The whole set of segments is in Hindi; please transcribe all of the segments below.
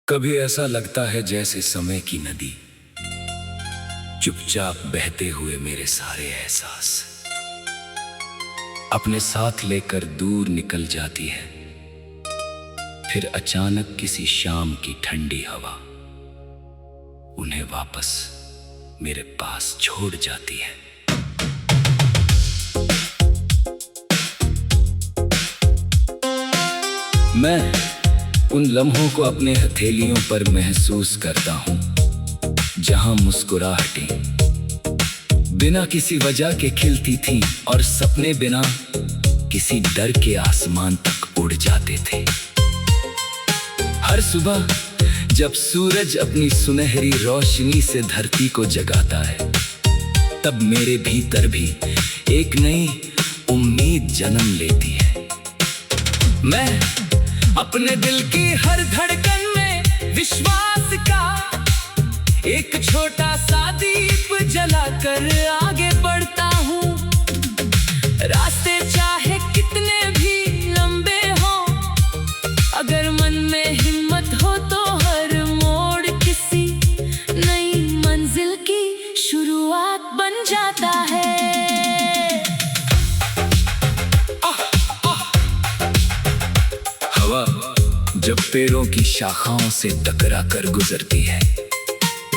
कभी ऐसा लगता है जैसे समय की नदी चुपचाप बहते हुए मेरे सारे एहसास अपने साथ लेकर दूर निकल जाती है। फिर अचानक किसी शाम की ठंडी हवा उन्हें वापस मेरे पास छोड़ जाती है। मैं उन लम्हों को अपने हथेलियों पर महसूस करता हूं, जहां मुस्कुराहटें बिना किसी वजह के खिलती थीं और सपने बिना किसी डर के आसमान तक उड़ जाते थे। हर सुबह जब सूरज अपनी सुनहरी रोशनी से धरती को जगाता है, तब मेरे भीतर भी एक नई उम्मीद जन्म लेती है। मैं अपने दिल की हर धड़कन में विश्वास का एक छोटा सा दीप जलाकर आगे बढ़ता हूँ। रास्ते चाहे कितने भी लंबे हो, अगर मन में हिम्मत हो तो हर मोड़ किसी नई मंजिल की शुरुआत बन जाता है। हवा जब पेड़ों की शाखाओं से टकरा कर गुजरती है,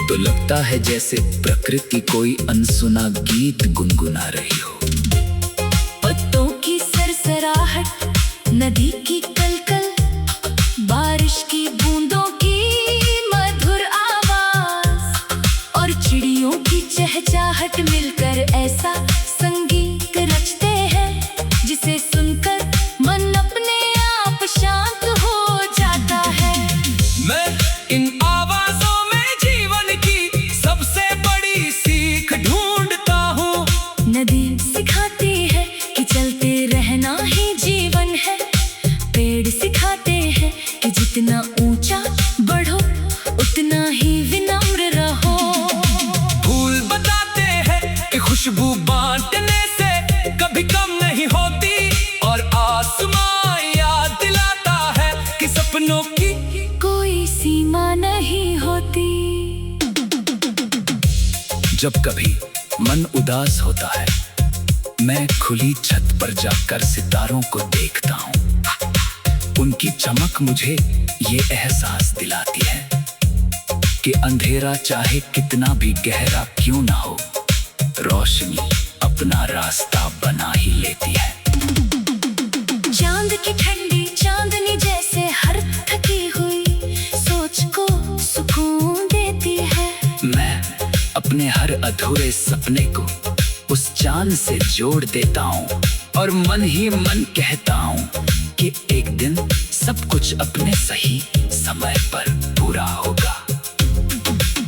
तो लगता है जैसे प्रकृति कोई अनसुना गीत गुनगुना रही हो। पत्तों की सरसराहट, नदी की कलकल, बारिश की बूंदों की मधुर आवाज और चिड़ियों की चहचहाट मिलकर ऐसा संगीत रचते हैं, जिसे सुनकर मन अपने आप शांत हो जाता है। मैं इन आवाजों में जीवन की सबसे बड़ी सीख ढूंढता हूँ। नदी सिखाती है कि चलते रहना ही जीवन है। पेड़ सिखाते हैं कि जितना ऊंचा बढ़ो उतना ही विनम्र रहो। फूल बताते हैं कि खुशबू बांटने से कभी कम नहीं होती, और आसमां याद दिलाता है कि सपनों की कोई सीमा नहीं होती। जब कभी मन उदास होता है, मैं खुली छत पर जाकर सितारों को देखता हूँ। उनकी चमक मुझे ये एहसास दिलाती है कि अंधेरा चाहे कितना भी गहरा क्यों ना हो, रोशनी अपना रास्ता बना ही लेती है। चांद की ठंडी चांदनी जैसे हर थकी हुई सोच को सुकून देती है। मैं अपने हर अधूरे सपने को उस चांद से जोड़ देता हूँ, और मन ही मन कहता हूँ कि एक दिन सब कुछ अपने सही समय पर पूरा होगा।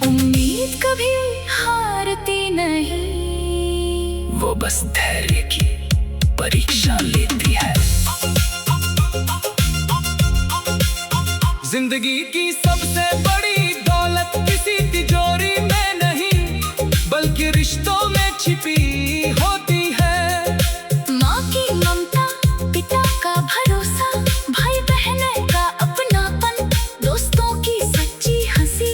उम्मीद कभी हारती नहीं, वो बस धैर्य की परीक्षा लेती है। जिंदगी की सबसे बड़ी दौलत किसी तिजोरी में नहीं, बल्कि रिश्तों में छिपी होती है। माँ की ममता, पिता का भरोसा, भाई बहनों का अपनापन, दोस्तों की सच्ची हंसी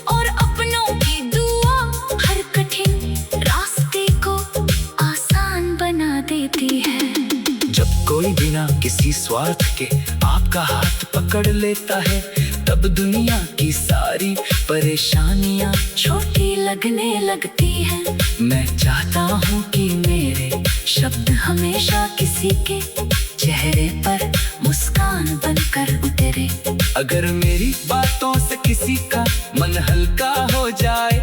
और अपनों की दुआ हर कठिन रास्ते को आसान बना देती है। जब कोई बिना किसी स्वार्थ के आपका हाथ पकड़ लेता है, तब दुनिया की सारी परेशानियां छोटी लगने लगती है। मैं चाहता हूँ कि मेरे शब्द हमेशा किसी के चेहरे पर मुस्कान बनकर उतरे। अगर मेरी बातों से किसी का मन हल्का हो जाए,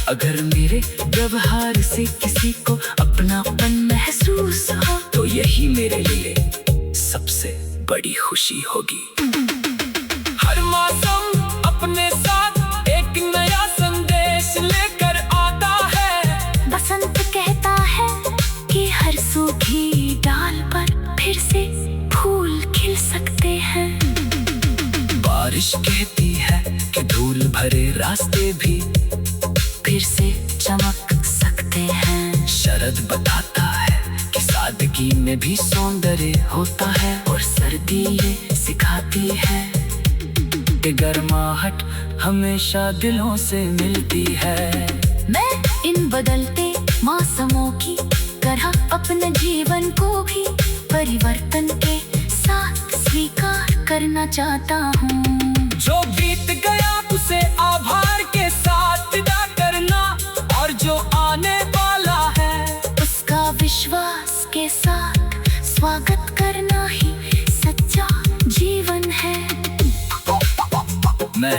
अगर मेरे व्यवहार से किसी को अपनापन महसूस हो, तो यही मेरे लिए सबसे बड़ी खुशी होगी। हर मौसम अपने साथ एक नया संदेश लेकर आता है। बसंत कहता है कि हर सूखी डाल पर फिर से फूल खिल सकते हैं। बारिश कहती है कि धूल भरे रास्ते भी फिर से चमक सकते हैं। शरद बताता है कि सादगी में भी सौंदर्य होता है, और सर्दी ये सिखाती है ये गर्माहट हमेशा दिलों से मिलती है। मैं इन बदलते मौसमों की तरह अपने जीवन को भी परिवर्तन के साथ स्वीकार करना चाहता हूँ। जो बीत गया उसे आभार के साथ विदा करना, और जो आने वाला है उसका विश्वास के साथ स्वागत करना ही सच्चा जीवन है। मैं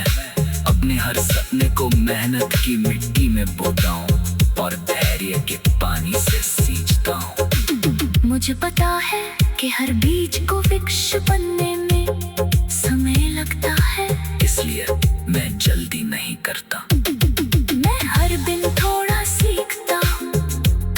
अपने हर सपने को मेहनत की मिट्टी में बोता हूँ और धैर्य के पानी से सींचता हूँ। मुझे पता है कि हर बीज को वृक्ष बनने में समय लगता है, इसलिए मैं जल्दी नहीं करता। मैं हर दिन थोड़ा सीखता हूँ,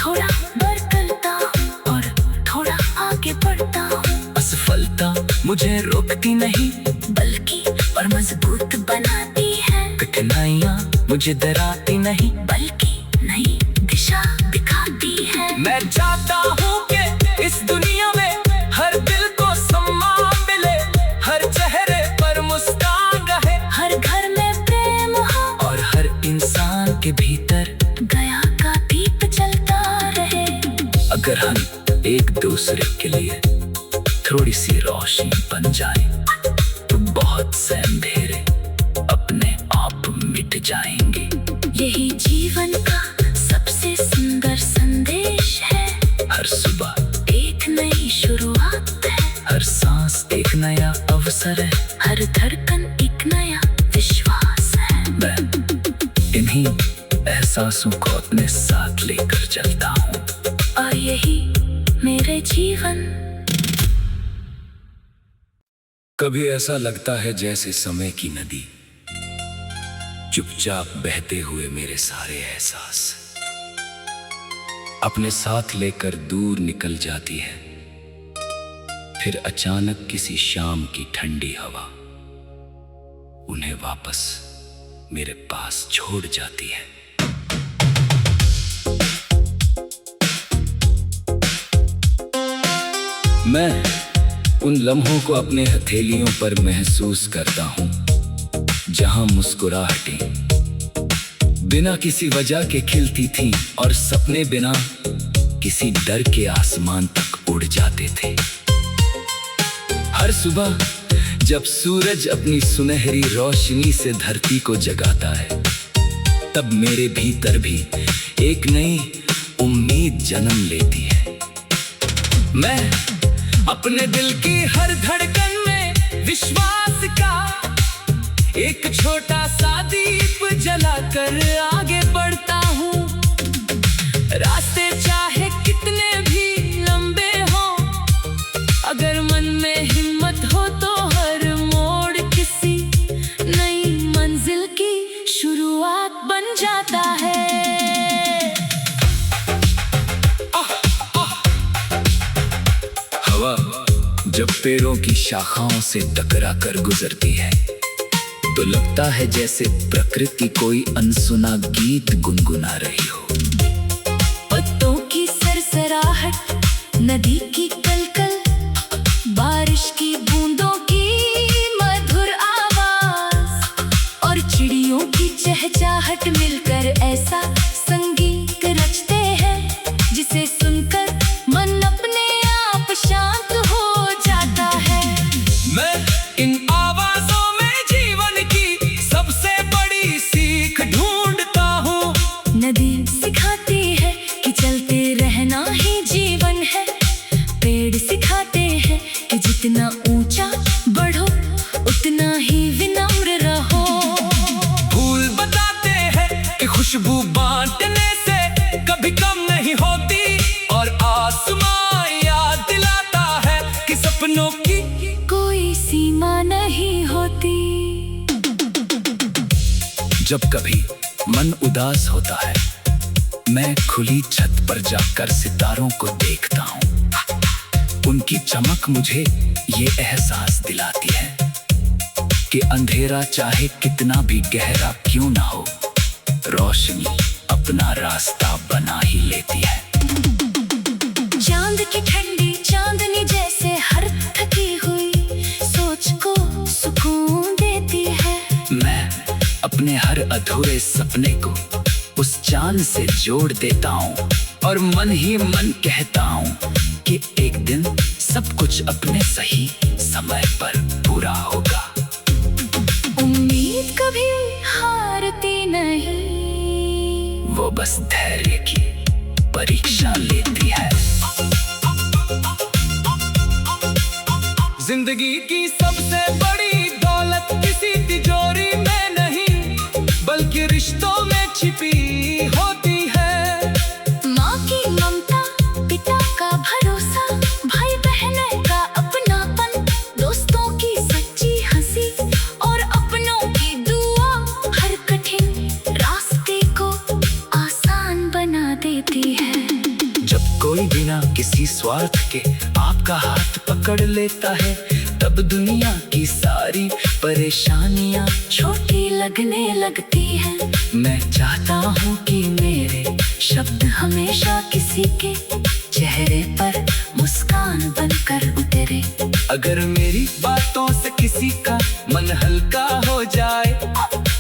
थोड़ा बदलता हूँ और थोड़ा आगे बढ़ता हूँ। असफलता मुझे रोकती नहीं बल्कि और मजबूत बनाती है। कठिनाइयाँ मुझे डराती नहीं बल्कि नई दिशा दिखाती है। मैं चाहता हूँ कि इस दुनिया में हर दिल को सम्मान मिले, हर चेहरे पर मुस्कान रहे, हर घर में प्रेम हो और हर इंसान के भीतर दया का दीप जलता रहे। अगर हम एक दूसरे के लिए थोड़ी सी रोशनी बन जाए तो बहुत से अंधेरे अपने आप मिट जाएंगे। यही जीवन का सबसे सुंदर संदेश है। हर सुबह एक नई शुरुआत है, हर सांस एक नया अवसर है, हर धड़कन एक नया विश्वास है। मैं इन्हीं एहसासों को अपने साथ लेकर चलता हूँ और यही मेरे जीवन। कभी ऐसा लगता है जैसे समय की नदी चुपचाप बहते हुए मेरे सारे एहसास अपने साथ लेकर दूर निकल जाती है। फिर अचानक किसी शाम की ठंडी हवा उन्हें वापस मेरे पास छोड़ जाती है। मैं उन लम्हों को अपने हथेलियों पर महसूस करता हूँ जहाँ मुस्कुराहटें बिना किसी वजह के खिलती थीं और सपने बिना किसी डर के आसमान तक उड़ जाते थे। हर सुबह जब सूरज अपनी सुनहरी रोशनी से धरती को जगाता है, तब मेरे भीतर भी एक नई उम्मीद जन्म लेती है। मैं अपने दिल की हर धड़कन में विश्वास का एक छोटा सा दीप जलाकर आगे बढ़ता हूँ। रास्ते चाहे कितने भी लंबे हों, अगर मन में हिम्मत हो तो हर मोड़ किसी नई मंजिल की शुरुआत बन जाता है। हवा जब पेड़ों की शाखाओं से टकरा कर गुजरती है तो लगता है जैसे प्रकृति कोई अनसुना गीत गुनगुना रही हो। पत्तों की सरसराहट, नदी की कलकल, बारिश की बूंदों की मधुर आवाज और चिड़ियों की चहचहाट मिलकर ऐसा संगीत रचते हैं जिसे सुनकर मन अपने आप शांत हो जाता है। मैं इन आवाजों में जीवन की सबसे बड़ी सीख ढूंढता हूँ। नदी सिखाती है कि चलते रहना ही जीवन है। पेड़ सिखाते हैं कि जितना ऊंचा बढ़ो उतना ही विनम्र रहो। फूल बताते हैं कि खुशबू बांटने से कभी कम नहीं होती, और आसमां याद दिलाता है कि सपनों की कोई सीमा नहीं होती। जब कभी मन उदास होता है, मैं खुली छत पर जाकर सितारों को देखता हूँ। उनकी चमक मुझे ये एहसास दिलाती है कि अंधेरा चाहे कितना भी गहरा क्यों ना हो, रोशनी अपना रास्ता बना ही लेती है। चांद की ठंडी चांदनी जैसे हर थकी हुई सोच को सुकून देती है। अपने हर अधूरे सपने को उस चांद से जोड़ देता हूँ और मन ही मन कहता हूँ कि एक दिन सब कुछ अपने सही समय पर पूरा होगा। उम्मीद कभी हारती नहीं, वो बस धैर्य की परीक्षा लेती है। जिंदगी की सबसे बड़ी दौलत किसी तिजोरी में नहीं, बल्कि रिश्तों में छिपी होती है। माँ की ममता, पिता का भरोसा, भाई बहन का अपनापन, दोस्तों की सच्ची हंसी और अपनों की दुआ हर कठिन रास्ते को आसान बना देती है। जब कोई बिना किसी स्वार्थ के आपका हाथ पकड़ लेता है, तब दुनिया की सारी परेशानियां छोटी लगने लगती है। मैं चाहता हूँ कि मेरे शब्द हमेशा किसी के चेहरे पर मुस्कान बनकर उतरे। अगर मेरी बातों से किसी का मन हल्का हो जाए,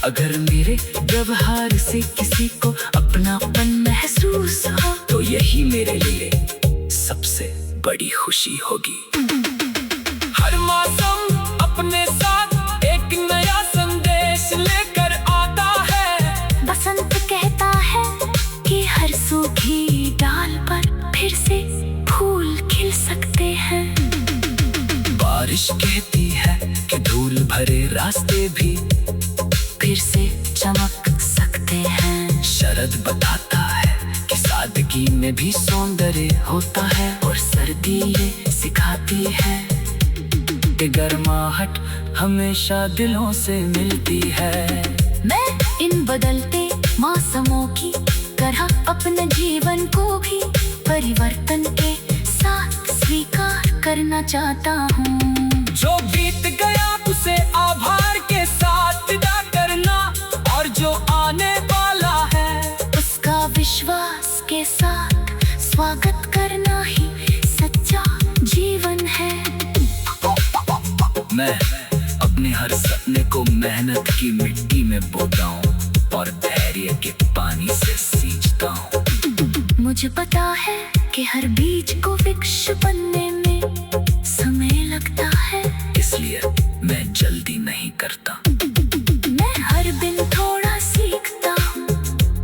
अगर मेरे व्यवहार से किसी को अपनापन महसूस हो, तो यही मेरे लिए सबसे बड़ी खुशी होगी। हर मौसम अपने साथ एक नया संदेश लेकर आता है। बसंत कहता है कि हर सूखी डाल पर फिर से फूल खिल सकते हैं। बारिश कहती है कि धूल भरे रास्ते भी फिर से चमक सकते हैं। शरद बताता है कि सादगी में भी सौंदर्य होता है, और सर्दी ये सिखाती है कि गर्माहट हमेशा दिलों से मिलती है। मैं इन बदलते मौसमों की तरह अपने जीवन को भी परिवर्तन के साथ स्वीकार करना चाहता हूँ। जो बीत गया उसे आभार के साथ विदा करना, और जो आने वाला है उसका विश्वास के साथ स्वागत करना ही सच्चा जीवन है। मैं अपने हर सपने को मेहनत की मिट्टी में बोता हूँ और धैर्य के पानी से सींचता हूँ। मुझे पता है कि हर बीज को वृक्ष बनने में समय लगता है, इसलिए मैं जल्दी नहीं करता। मैं हर दिन थोड़ा सीखता हूँ,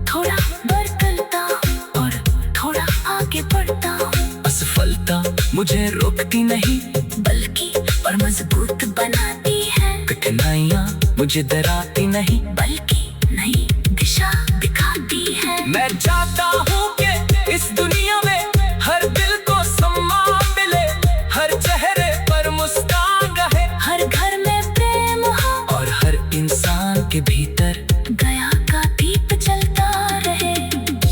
थोड़ा बदलता हूँ और थोड़ा आगे बढ़ता हूँ। असफलता मुझे रोकती नहीं, बल्कि और मजबूत बनाती है। कठिनाइयाँ मुझे डराती नहीं, बल्कि नई दिशा दिखाती है। मैं चाहता हूँ कि इस दुनिया में हर दिल को सम्मान मिले, हर चेहरे पर मुस्कान रहे, हर घर में प्रेम हो और हर इंसान के भीतर दया का दीप जलता रहे।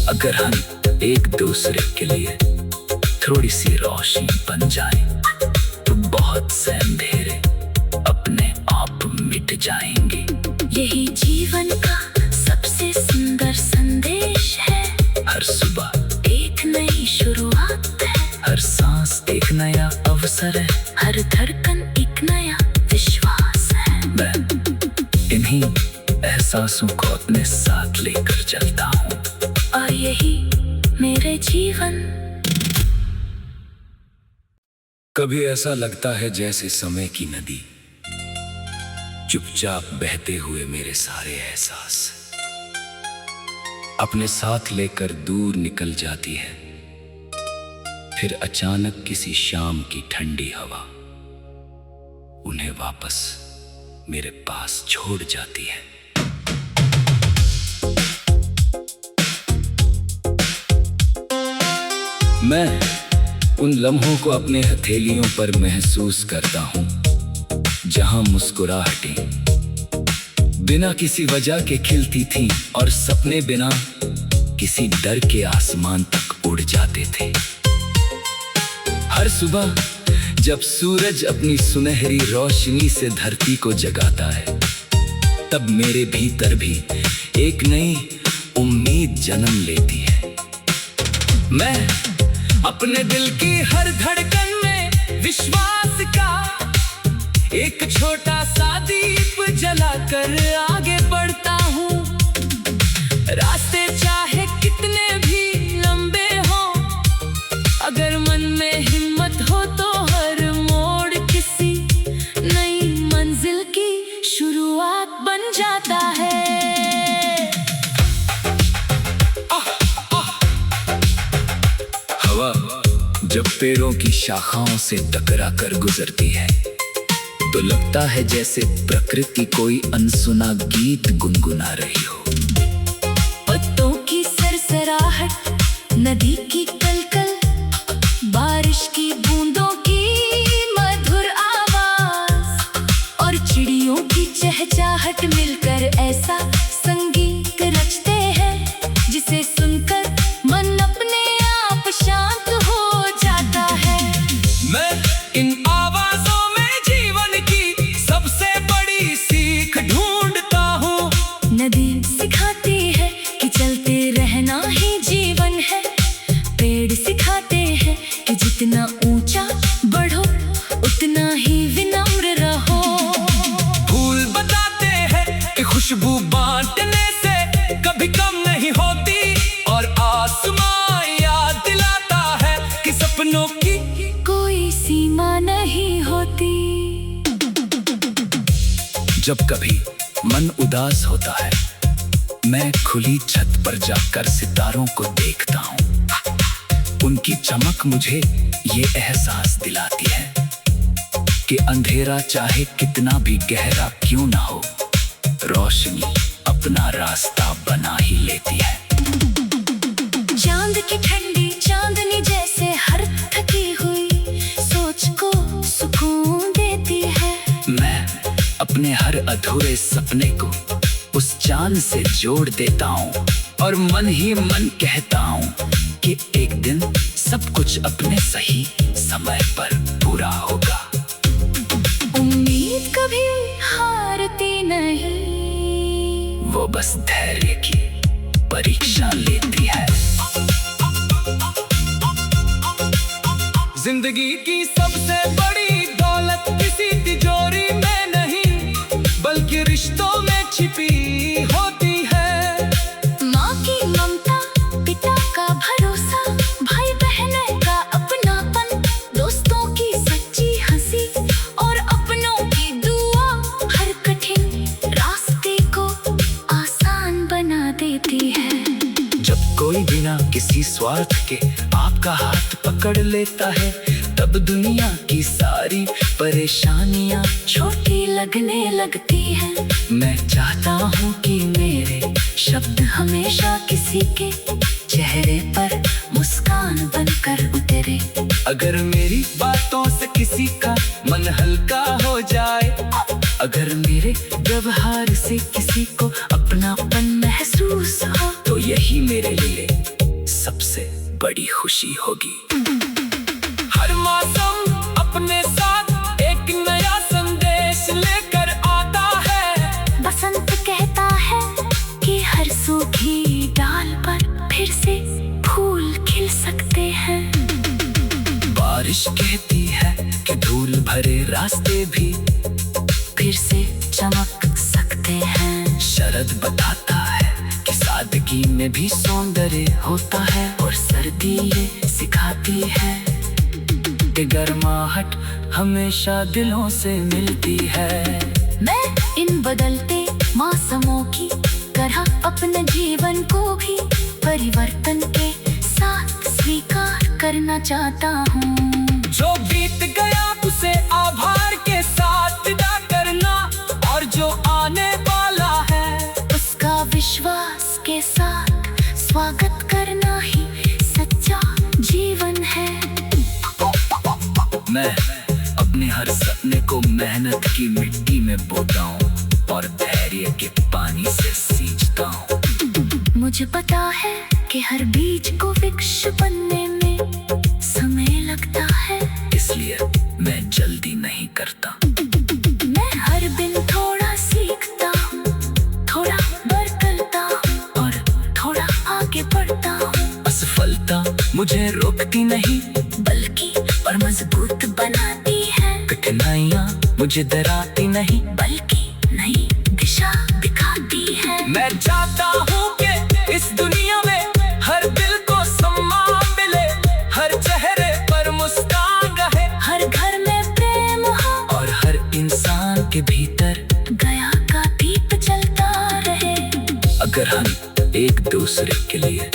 अगर हम एक दूसरे के लिए थोड़ी सी रोशनी बन जाए, तो बहुत से अंधेरे अपने आप मिट जाएंगे। यही जीवन का सबसे सुंदर संदेश है। हर सुबह एक नई शुरुआत है, हर सांस एक नया अवसर है, हर धड़कन एक नया विश्वास है। मैं इन्हीं एहसासों को अपने साथ लेकर चलता हूँ, और यही मेरे जीवन। कभी ऐसा लगता है जैसे समय की नदी चुपचाप बहते हुए मेरे सारे एहसास अपने साथ लेकर दूर निकल जाती है। फिर अचानक किसी शाम की ठंडी हवा उन्हें वापस मेरे पास छोड़ जाती है। मैं उन लम्हों को अपने हथेलियों पर महसूस करता हूँ, जहाँ मुस्कुराहटें बिना किसी वजह के खिलती थीं और सपने बिना किसी डर के आसमान तक उड़ जाते थे। हर सुबह जब सूरज अपनी सुनहरी रोशनी से धरती को जगाता है, तब मेरे भीतर भी एक नई उम्मीद जन्म लेती है। मैं अपने दिल की हर धड़कन में विश्वास का एक छोटा सा दीप जलाकर आगे बढ़ता दौलत बन जाता है। हवा जब पेड़ों की शाखाओं से टकरा कर गुजरती है तो लगता है जैसे प्रकृति कोई अनसुना गीत गुनगुना रही हो। पत्तों की सरसराहट, नदी की कलकल, बारिश की बूंदों की मधुर आवाज और चिड़ियों की चहचहाट मिलकर ऐसा संगीत रचते हैं जिसे सुनकर मन अपने आप शांत हो जाता है। मैं इन आवाजों में जीवन की सबसे बड़ी सीख ढूंढता हूँ। नदी सिखाती है कि चलते रहना ही जीवन है। पेड़ सिखाते हैं कि जितना ऊंचा बढ़ो उतना ही विनम्र रहो। फूल बताते हैं कि खुशबू बांटने से कभी कम नहीं होती और आसमां याद दिलाता है कि सपनों की कोई सीमा नहीं होती। जब कभी मन उदास होता है मैं खुली छत पर जाकर सितारों को देखता हूँ। उनकी चमक मुझे ये एहसास दिलाती है कि अंधेरा चाहे कितना भी गहरा क्यों ना हो, रोशनी अपना रास्ता बना ही लेती है। चांद की ठंडी चांदनी जैसे हर थकी हुई सोच को सुकून देती है। मैं अपने हर अधूरे सपने को उस चांद से जोड़ देता हूँ और मन ही मन कहता हूँ कि एक दिन सब कुछ अपने सही समय पर पूरा होगा। उम्मीद कभी हारती नहीं, वो बस धैर्य की परीक्षा लेती है। जिंदगी की सबसे बड़ी दौलत किसी तिजोरी में नहीं बल्कि रिश्तों में छिपी होती है। माँ की ममता, पिता का भरोसा, भाई बहन का अपनापन, दोस्तों की सच्ची हंसी और अपनों की दुआ हर कठिन रास्ते को आसान बना देती है। जब कोई बिना किसी स्वार्थ के आपका हाथ पकड़ लेता है तब दुनिया की सारी परेशानियां छोटी लगने लगती है। मैं चाहता हूँ कि मेरे शब्द हमेशा किसी के चेहरे पर मुस्कान बनकर उतरे। अगर मेरी बातों से किसी का मन हल्का हो जाए, अगर मेरे व्यवहार से किसी को अपनापन महसूस हो, तो यही मेरे लिए सबसे बड़ी खुशी होगी। हर मौसम अपने साथ एक नया संदेश लेकर आता है। बसंत कहता है कि हर सूखी डाल पर फिर से फूल खिल सकते हैं। बारिश कहती है कि धूल भरे रास्ते भी फिर से चमक सकते हैं। शरद बताता है कि सादगी में भी सौंदर्य होता है और सर्दी ये सिखाती है कि गर्माहट हमेशा दिलों से मिलती है। मैं इन बदलते मौसमों की तरह अपने जीवन को भी परिवर्तन के साथ स्वीकार करना चाहता हूँ। जो बीत गया उसे आभार के साथ विदा करना और जो आने वाला है उसका विश्वास के साथ स्वागत करना ही सच्चा जीवन है। मैं अपने हर सपने को मेहनत की मिट्टी में बोता हूँ और धैर्य के पानी से सींचता हूँ। मुझे पता है कि हर बीज को वृक्ष बनने में समय लगता है, इसलिए मैं जल्दी नहीं करता। मैं हर दिन थोड़ा सीखता हूँ, थोड़ा बरतता हूँ और थोड़ा आगे बढ़ता हूँ। असफलता मुझे रोकती नहीं बल्कि और मजबूत बनाती है। कठिनाइयाँ मुझे डराती नहीं बल्कि नई दिशा दिखाती है। मैं चाहता हूँ कि इस दुनिया में हर दिल को सम्मान मिले, हर चेहरे पर मुस्कान रहे, हर घर में प्रेम हो और हर इंसान के भीतर दया का दीप अगर हम एक दूसरे के लिए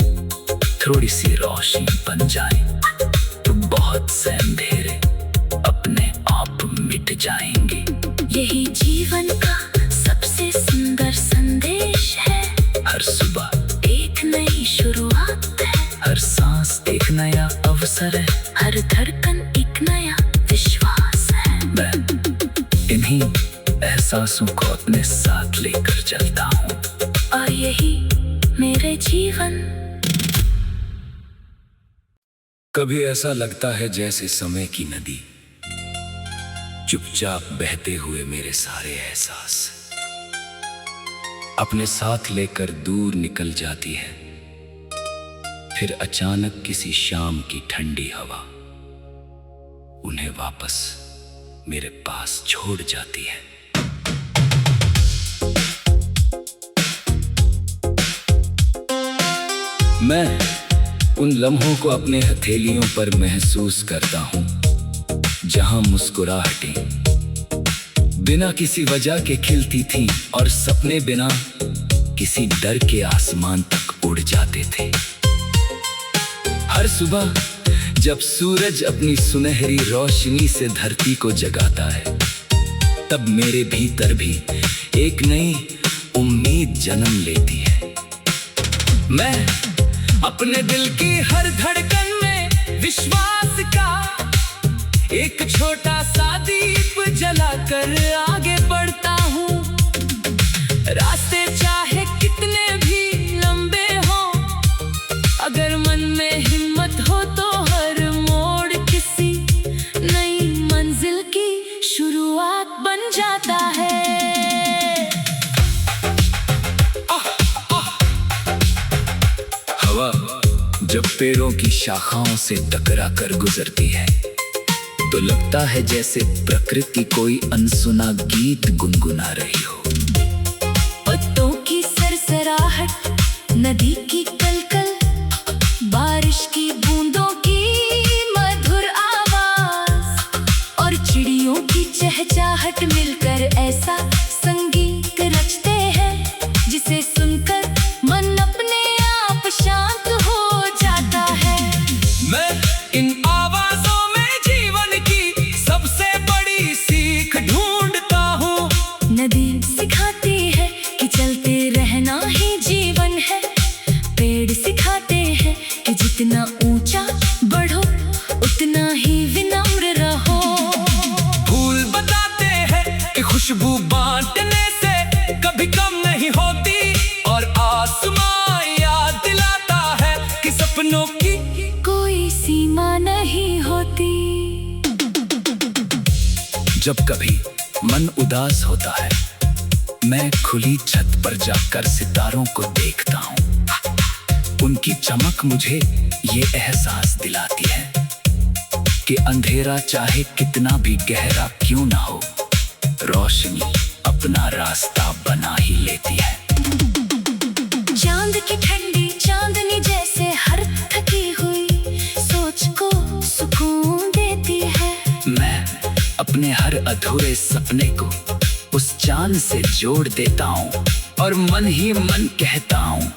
थोड़ी सी रोशनी बन जाएं, तो बहुत से अंधेरे अपने आप मिट जाएंगे। यही जीवन का सबसे सुंदर संदेश है। हर सुबह एक नई शुरुआत है, हर सांस एक नया अवसर है, हर धड़कन एक नया विश्वास है। मैं इन्हीं एहसासों को अपने साथ लेकर चलता हूँ, और यही मेरे जीवन। कभी ऐसा लगता है जैसे समय की नदी चुपचाप बहते हुए मेरे सारे एहसास अपने साथ लेकर दूर निकल जाती है। फिर अचानक किसी शाम की ठंडी हवा उन्हें वापस मेरे पास छोड़ जाती है। मैं उन लम्हों को अपने हथेलियों पर महसूस करता हूँ, जहां मुस्कुराहटें बिना किसी वजह के खिलती थीं और सपने बिना किसी डर के आसमान तक उड़ जाते थे। हर सुबह जब सूरज अपनी सुनहरी रोशनी से धरती को जगाता है, तब मेरे भीतर भी एक नई उम्मीद जन्म लेती है। मैं अपने दिल की हर धड़कन में विश्वास का एक छोटा सा दीप जलाकर आगे बढ़ता हूँ। रास्ते चाहे कितने भी लंबे हों, अगर मन में हिम्मत हो तो हर मोड़ किसी नई मंजिल की शुरुआत बन जाता है। हवा जब पेड़ों की शाखाओं से टकरा कर गुजरती है, तो लगता है जैसे प्रकृति कोई अनसुना गीत गुनगुना रही हो। पत्तों की सरसराहट, नदी की कलकल, बारिश की बूंदों की मधुर आवाज और चिड़ियों की चहचहाट मिलकर ऐसा संगीत रचते हैं, जिसे सुनकर मन अपने आप शांत हो जाता है। मैं इन आवाजों में जीवन की सबसे बड़ी सीख ढूंढता हूँ। नदी सिखाती है कि चलते रहना ही जीवन है। पेड़ सिखाते हैं कि जितना ऊंचा बढ़ो उतना ही विनम्र रहो। फूल बताते हैं कि खुशबू बांटने से कभी कम नहीं होती, और आसमां याद दिलाता है कि सपनों की कोई सीमा नहीं होती। जब कभी मन उदास होता है, मैं खुली छत पर जाकर सितारों को देखता हूँ। उनकी चमक मुझे ये एहसास दिलाती है कि अंधेरा चाहे कितना भी गहरा क्यों ना हो, रोशनी अपना रास्ता बना ही लेती है। चांद की ठंडी चांदनी जैसे हर थकी हुई सोच को सुकून देती है। मैं अपने हर अधूरे सपने को उस चांद से जोड़ देता हूँ, और मन ही मन कहता हूँ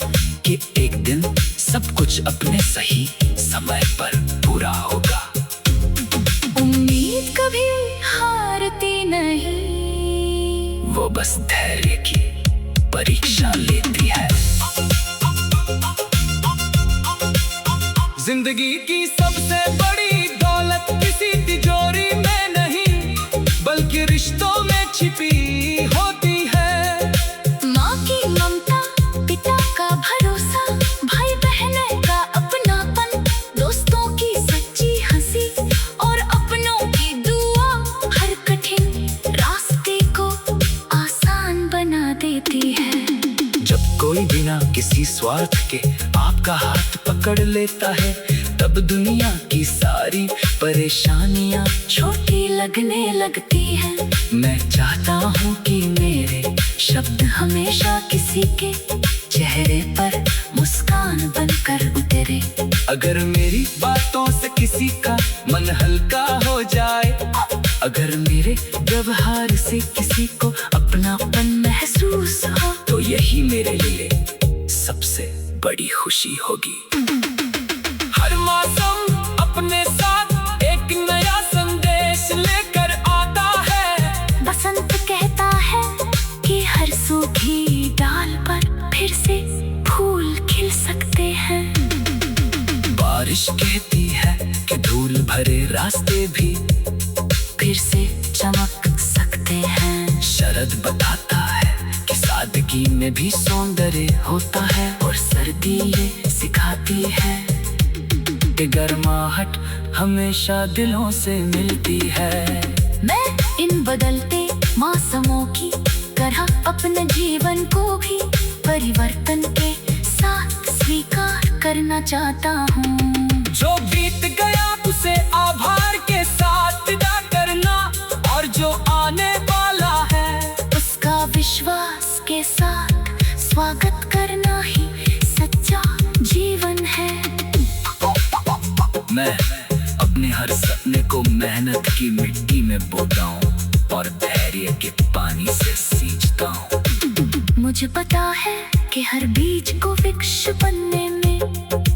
कि एक दिन सब कुछ अपने सही समय पर पूरा होगा। उम्मीद कभी हारती नहीं, वो बस धैर्य की परीक्षा लेती है। जिंदगी की सबसे बड़ी दौलत किसी तिजोरी में नहीं, बल्कि रिश्तों में छिपी होती है। माँ की ममता, पिता का भरोसा, भाई बहन का अपनापन, दोस्तों की सच्ची हंसी और अपनों की दुआ हर कठिन रास्ते को आसान बना देती है। जब कोई बिना किसी स्वार्थ के आपका हाथ पकड़ लेता है, तब दुनिया की सारी परेशानियां छोटी लगने लगती है। मैं चाहता हूँ कि मेरे शब्द हमेशा किसी के चेहरे पर मुस्कान बनकर उतरे। अगर मेरी बातों से किसी का मन हल्का हो जाए, अगर मेरे व्यवहार से किसी को अपनापन महसूस हो, तो यही मेरे लिए बड़ी खुशी होगी। हर मौसम अपने साथ एक नया संदेश लेकर आता है। बसंत कहता है कि हर सूखी डाल पर फिर से फूल खिल सकते हैं। बारिश कहती है कि धूल भरे रास्ते भी फिर से चमक सकते हैं। शरद बताता है कि सादगी में भी सौंदर्य होता है। और सर्दी ये सिखाती है कि गर्माहट हमेशा दिलों से मिलती है। मैं इन बदलते मौसमों की तरह अपने जीवन को भी परिवर्तन के साथ स्वीकार करना चाहता हूँ। जो बीत गया उसे आभार के साथ विदा करना, और जो आने वाला है उसका विश्वास के साथ स्वागत करना ही सच्चा जीवन है। मैं अपने हर सपने को मेहनत की मिट्टी में बोता हूँ और धैर्य के पानी से सींचता हूँ। मुझे पता है कि हर बीज को वृक्ष बनने में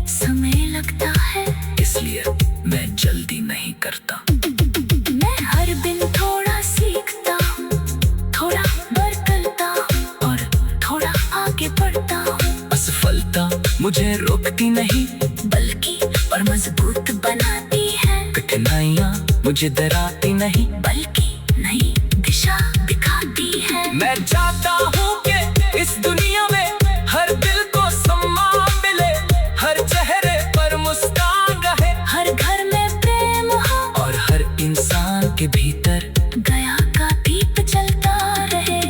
समय लगता है। इसलिए मैं जल्दी नहीं करता। मैं हर दिन थोड़ा सीखता हूँ, थोड़ा बदलता हूँ और थोड़ा आगे बढ़ता हूँ। असफलता मुझे रोकती नहीं बल्कि और मजबूत बनाती है। कठिनाइयाँ मुझे डराती नहीं बल्कि नई दिशा दिखाती है। मैं चाहता हूँ कि इस दुनिया में हर दिल को सम्मान मिले, हर चेहरे पर मुस्कान रहे, हर घर में प्रेम हो और हर इंसान के भीतर दया का दीप जलता रहे।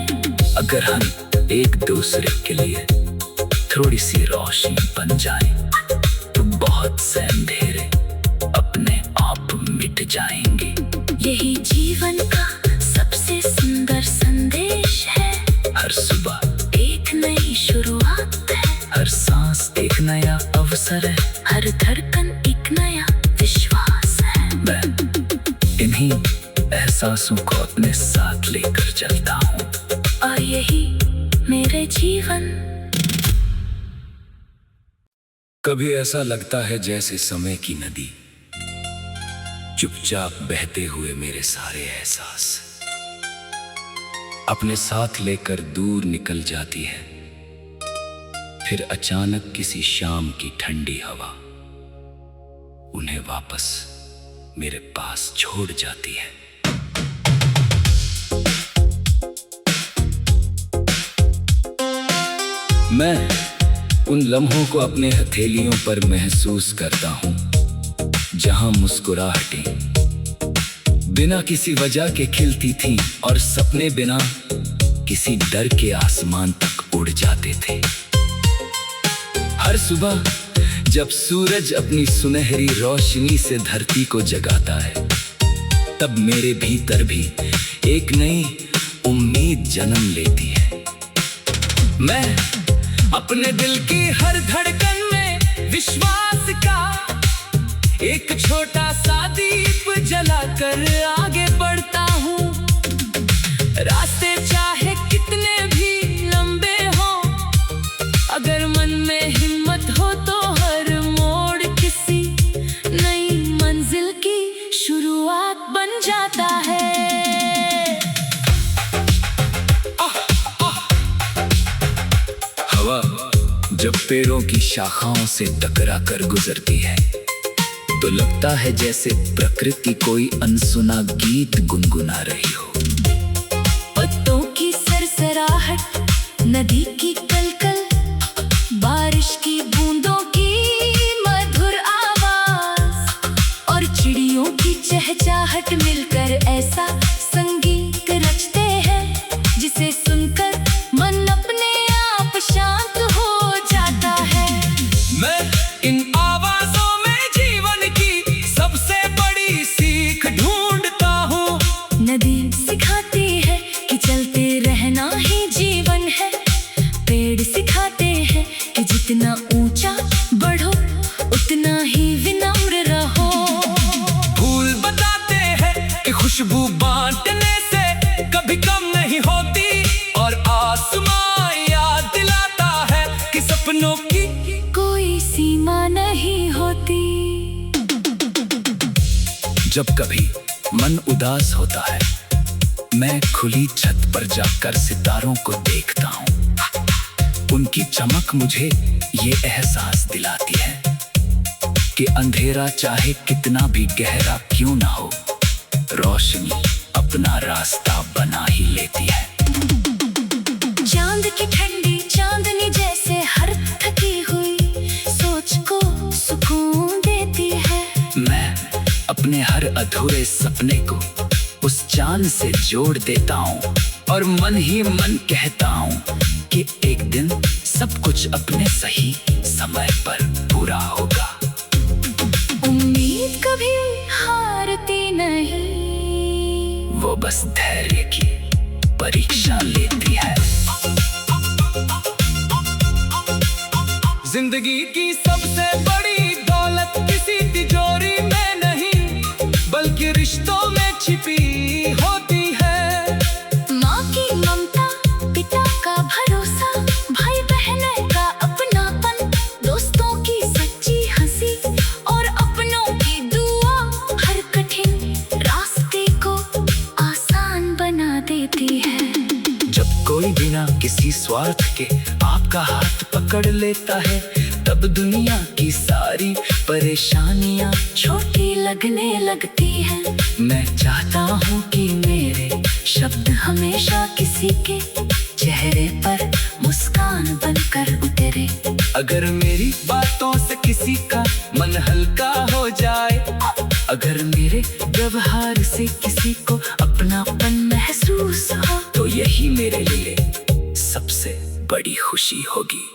अगर हम एक दूसरे के लिए थोड़ी सी रोशनी बन जाए तो बहुत से अंधेरे अपने आप मिट जाएंगे। यही जीवन का सबसे सुंदर संदेश है। हर सुबह एक नई शुरुआत है। हर सांस एक नया अवसर है। हर धड़कन एक नया विश्वास है। मैं इन्हीं एहसासों को अपने साथ लेकर चलता हूँ और यही मेरे जीवन। कभी ऐसा लगता है जैसे समय की नदी चुपचाप बहते हुए मेरे सारे एहसास अपने साथ लेकर दूर निकल जाती है। फिर अचानक किसी शाम की ठंडी हवा उन्हें वापस मेरे पास छोड़ जाती है। मैं उन लम्हों को अपने हथेलियों पर महसूस करता हूँ जहां मुस्कुराहटें बिना किसी वजह के खिलती थीं और सपने बिना किसी डर के आसमान तक उड़ जाते थे। हर सुबह जब सूरज अपनी सुनहरी रोशनी से धरती को जगाता है तब मेरे भीतर भी एक नई उम्मीद जन्म लेती है। मैं अपने दिल की हर धड़कन में विश्वास का एक छोटा सा दीप जलाकर आगे बढ़ता हूँ। रास्ते चाहे कितने भी लंबे हों, अगर मन में हिम्मत हो तो हर मोड़ किसी नई मंजिल की शुरुआत बन जाता है। हवा जब पेड़ों की शाखाओं से टकरा कर गुजरती है तो लगता है जैसे प्रकृति कोई अनसुना गीत गुनगुना रही हो। पत्तों की सरसराहट, नदी की कलकल, बारिश की बूंदों की मधुर आवाज और चिड़ियों की चहचहाट मिलकर ऐसा संगीत रचते हैं जिसे सुनकर मन अपने आप शांत हो जाता है। मैं इन आवाजों में जीवन की सबसे बड़ी सीख ढूंढता हूँ। नदी सिखाती है कि चलते रहना ही जीवन है। पेड़ सिखाते हैं कि जितना ऊंचा बढ़ो उतना ही विनम्र रहो। फूल बताते हैं कि खुशबू बांटने से कभी कम नहीं होती, और आसमां याद दिलाता है कि सपनों की जब कभी मन उदास होता है, मैं खुली छत पर जाकर सितारों को देखता हूँ। उनकी चमक मुझे ये एहसास दिलाती है कि अंधेरा चाहे कितना भी गहरा क्यों ना हो, रोशनी अपना रास्ता बना ही लेती है। चांद की ठंडी चांदनी जैसे हर थकी हुई सोच को सुकून देती है। मैं अपने हर अधूरे सपने को उस चांद से जोड़ देता हूँ और मन ही मन कहता हूँ कि एक दिन सब कुछ अपने सही समय पर पूरा होगा। उम्मीद कभी हारती नहीं, वो बस धैर्य की परीक्षा लेती है। जिंदगी की सबसे बड़ी दौलत किसी तिजोरी में नहीं, बल्कि रिश्तों में छिपी होती है। माँ की ममता, पिता का भरोसा, भाई बहन का अपनापन, दोस्तों की सच्ची हंसी और अपनों की दुआ हर कठिन रास्ते को आसान बना देती है। जब कोई बिना किसी स्वार्थ के आपका हाथ पकड़ लेता है, तब दुनिया की सारी परेशानियां छोटी लगने लगती है। मैं चाहता हूँ कि मेरे शब्द हमेशा किसी के चेहरे पर मुस्कान बनकर उतरे। अगर मेरी बातों से किसी का मन हल्का हो जाए, अगर मेरे व्यवहार से किसी को अपनापन महसूस हो, तो यही मेरे लिए सबसे बड़ी खुशी होगी।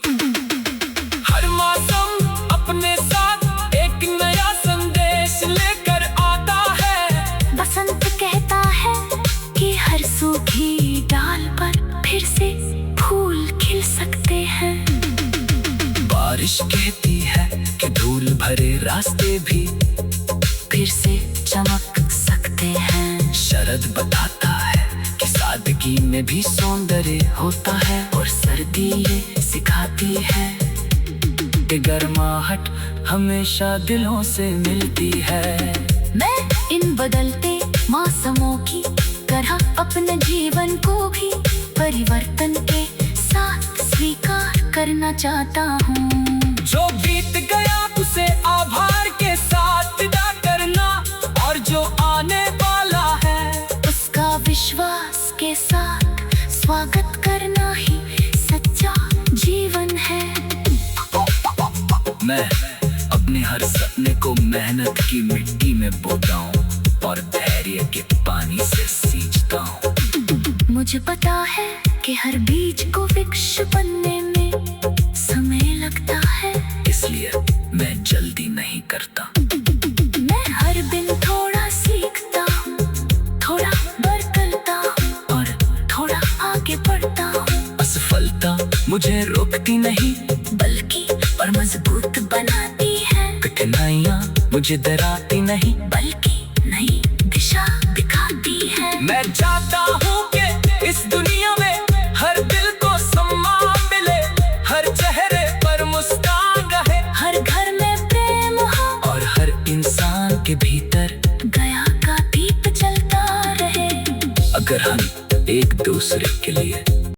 हर मौसम अपने साथ एक नया संदेश लेकर आता है। बसंत कहता है कि हर सूखी डाल पर फिर से फूल खिल सकते हैं। बारिश कहती है कि धूल भरे रास्ते भी फिर से चमक सकते हैं। शरद बताता है कि सादगी में भी सौंदर्य होता है, और सर्दी ये सिखाती है कि गर्माहट हमेशा दिलों से मिलती है। मैं इन बदलते मौसमों की तरह अपने जीवन को भी परिवर्तन के साथ स्वीकार करना चाहता हूँ। जो बीत गया उसे आभार के साथ विदा करना, और जो आने वाला है उसका विश्वास के साथ स्वागत करना ही सच्चा जीवन है। मैं अपने हर सपने को मेहनत की मिट्टी में बोता हूँ और धैर्य के पानी से सींचता हूँ। मुझे पता है कि हर बीज को वृक्ष बनने में समय लगता है, इसलिए मैं जल्दी नहीं करता। मैं हर दिन थोड़ा सीखता हूँ, थोड़ा बदलता हूँ और थोड़ा आगे बढ़ता हूँ। असफलता मुझे रोकती नहीं, बल्कि और मजबूत बनाती है। कठिनाइयाँ मुझे डराती नहीं, बल्कि नई दिशा दिखाती है। मैं चाहता हूँ कि इस दुनिया में हर दिल को सम्मान मिले, हर चेहरे पर मुस्कान रहे, हर घर में प्रेम हो और हर इंसान के भीतर दया का दीप जलता रहे। अगर हम एक दूसरे के लिए